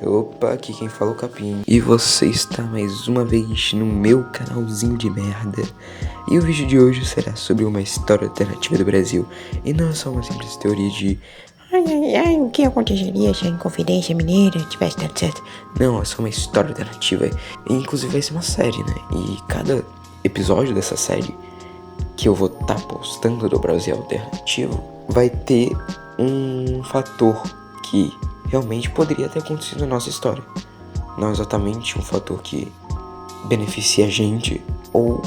Opa, aqui quem fala é o Capim. E você está mais uma vez no meu canalzinho de merda. E o vídeo de hoje será sobre uma história alternativa do Brasil. E não é só uma simples teoria de o que aconteceria se a Inconfidência Mineira tivesse dado certo. Não, é só uma história alternativa. E inclusive vai ser uma série, né? E cada episódio dessa série que eu vou estar postando do Brasil Alternativo vai ter um fator que realmente poderia ter acontecido na nossa história. Não exatamente um fator que beneficia a gente ou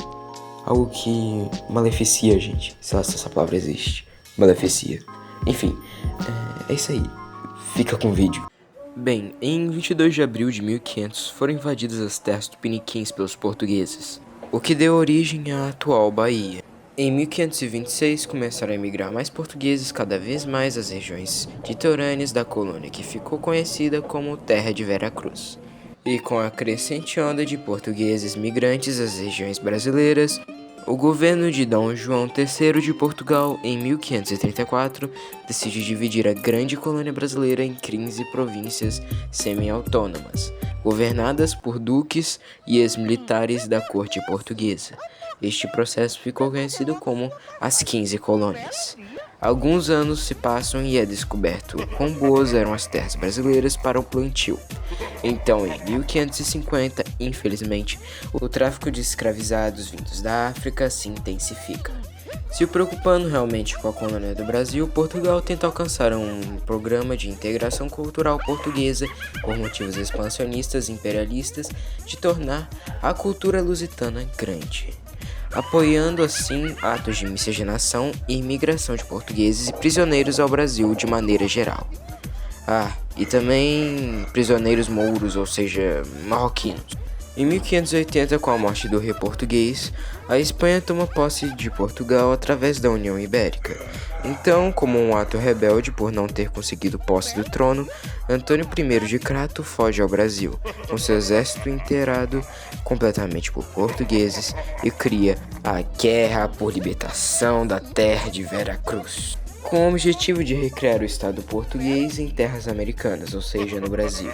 algo que maleficia a gente, sei lá se essa palavra existe. Maleficia. Enfim, é isso aí. Fica com o vídeo. Bem, em 22 de abril de 1500 foram invadidas as terras tupiniquins pelos portugueses, o que deu origem à atual Bahia. Em 1526 começaram a emigrar mais portugueses cada vez mais às regiões litorâneas da colônia, que ficou conhecida como Terra de Vera Cruz. E com a crescente onda de portugueses migrantes às regiões brasileiras, o governo de Dom João III de Portugal, em 1534, decide dividir a grande colônia brasileira em 15 províncias semi-autônomas, governadas por duques e ex-militares da corte portuguesa. Este processo ficou conhecido como as 15 colônias. Alguns anos se passam e é descoberto quão boas eram as terras brasileiras para o plantio. Então, em 1550, infelizmente, o tráfico de escravizados vindos da África se intensifica. Se preocupando realmente com a colônia do Brasil, Portugal tenta alcançar um programa de integração cultural portuguesa por motivos expansionistas e imperialistas de tornar a cultura lusitana grande, apoiando assim atos de miscigenação e imigração de portugueses e prisioneiros ao Brasil de maneira geral. E também prisioneiros mouros, ou seja, marroquinos. Em 1580, com a morte do rei português, a Espanha toma posse de Portugal através da União Ibérica. Então, como um ato rebelde por não ter conseguido posse do trono, Antônio I de Crato foge ao Brasil, com seu exército inteirado completamente por portugueses, e cria a Guerra por Libertação da Terra de Vera Cruz, com o objetivo de recriar o Estado português em terras americanas, ou seja, no Brasil.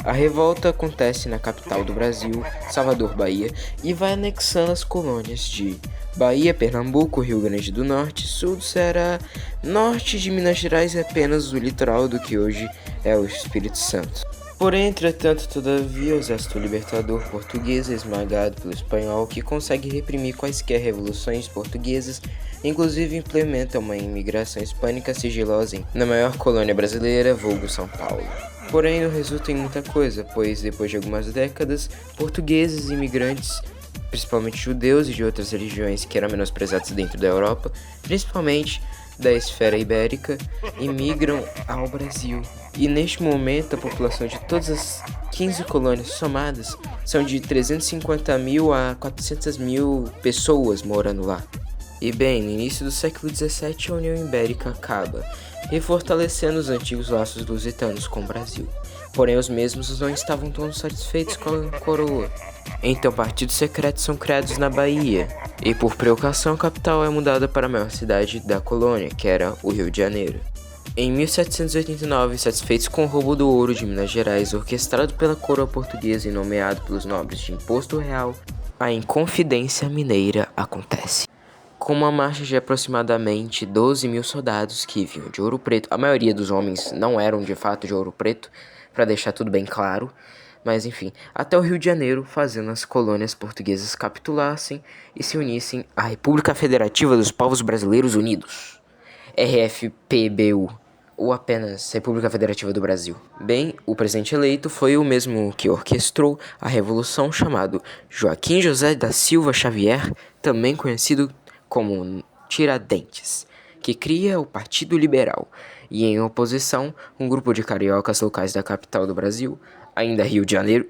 A revolta acontece na capital do Brasil, Salvador, Bahia, e vai anexando as colônias de Bahia, Pernambuco, Rio Grande do Norte, sul do Ceará, norte de Minas Gerais e apenas o litoral do que hoje é o Espírito Santo. Porém, entretanto, todavia, o exército libertador português é esmagado pelo espanhol, que consegue reprimir quaisquer revoluções portuguesas, inclusive implementa uma imigração hispânica sigilosa na maior colônia brasileira, vulgo São Paulo. Porém, não resulta em muita coisa, pois depois de algumas décadas, portugueses e imigrantes, principalmente judeus e de outras religiões que eram menosprezados dentro da Europa, principalmente da esfera ibérica, imigram ao Brasil. E neste momento, a população de todas as 15 colônias somadas são de 350 mil a 400 mil pessoas morando lá. E bem, no início do século XVII, a União Ibérica acaba, refortalecendo os antigos laços lusitanos com o Brasil. Porém, os mesmos não estavam tão satisfeitos com a coroa. Então, partidos secretos são criados na Bahia, e por provocação a capital é mudada para a maior cidade da colônia, que era o Rio de Janeiro. Em 1789, satisfeitos com o roubo do ouro de Minas Gerais, orquestrado pela coroa portuguesa e nomeado pelos nobres de imposto real, a Inconfidência Mineira acontece. Com uma marcha de aproximadamente 12 mil soldados que vinham de Ouro Preto. A maioria dos homens não eram de fato de Ouro Preto, para deixar tudo bem claro, mas enfim, até o Rio de Janeiro, fazendo as colônias portuguesas capitulassem e se unissem à República Federativa dos Povos Brasileiros Unidos, RFPBU, ou apenas República Federativa do Brasil. Bem, o presidente eleito foi o mesmo que orquestrou a Revolução, chamado Joaquim José da Silva Xavier, também conhecido como Tiradentes, que cria o Partido Liberal, e em oposição, um grupo de cariocas locais da capital do Brasil, ainda Rio de Janeiro,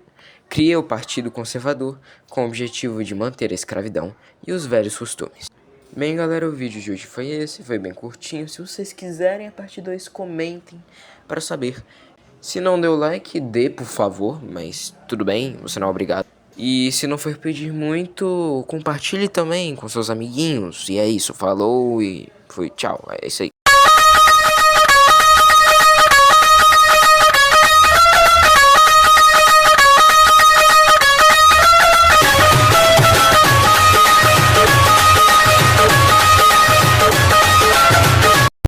cria o Partido Conservador, com o objetivo de manter a escravidão e os velhos costumes. Bem, galera, o vídeo de hoje foi esse, foi bem curtinho. Se vocês quiserem a parte 2, comentem para saber. Se não deu like, dê por favor, mas tudo bem, você não é obrigado. E se não for pedir muito, compartilhe também com seus amiguinhos. E é isso, falou e fui, tchau, é isso aí.